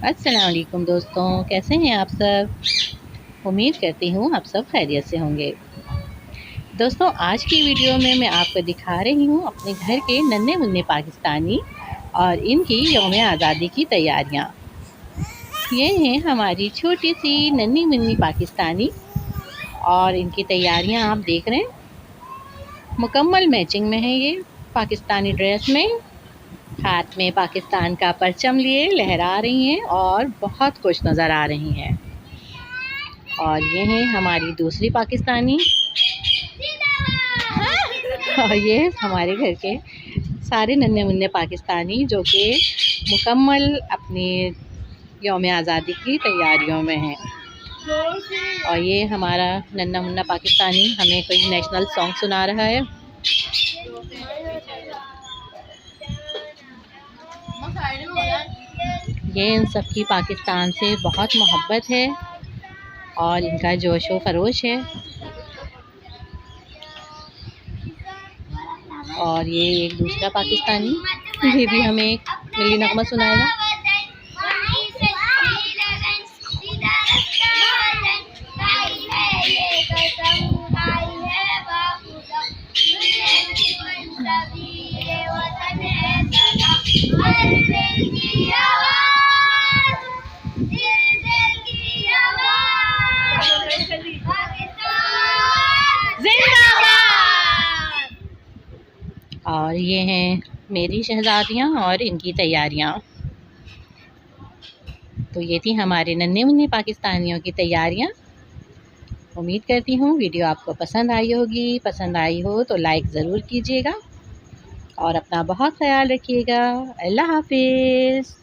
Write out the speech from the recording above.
अस्सलाम वालेकुम दोस्तों, कैसे हैं आप सब। उम्मीद करती हूँ आप सब खैरियत से होंगे। दोस्तों, आज की वीडियो में मैं आपको दिखा रही हूँ अपने घर के नन्हे मुन्ने पाकिस्तानी और इनकी यौम आज़ादी की तैयारियाँ। ये हैं हमारी छोटी सी नन्ही मुन्नी पाकिस्तानी और इनकी तैयारियाँ आप देख रहे हैं। मुकम्मल मैचिंग में है ये, पाकिस्तानी ड्रेस में, हाथ में पाकिस्तान का परचम लिए लहरा रही हैं और बहुत खुश नज़र आ रही हैं। और ये है हमारी दूसरी पाकिस्तानी और ये हमारे घर के सारे नन्हे मुन्ने पाकिस्तानी जो कि मुकम्मल अपनी यौम आज़ादी की तैयारियों में हैं। और ये हमारा नन्हा मुन्ना पाकिस्तानी हमें कोई नेशनल सॉन्ग सुना रहा है। ये इन सब की पाकिस्तान से बहुत मोहब्बत है और इनका जोश व खरोश है। और ये एक दूसरा पाकिस्तानी, ये भी हमें एक मिली नगमा सुनाएगा। और ये हैं मेरी शहज़ादियाँ और इनकी तैयारियाँ। तो ये थी हमारे नन्हे मुन्ने पाकिस्तानियों की तैयारियाँ। उम्मीद करती हूँ वीडियो आपको पसंद आई होगी। पसंद आई हो तो लाइक ज़रूर कीजिएगा और अपना बहुत ख्याल रखिएगा। अल्लाह हाफिज़।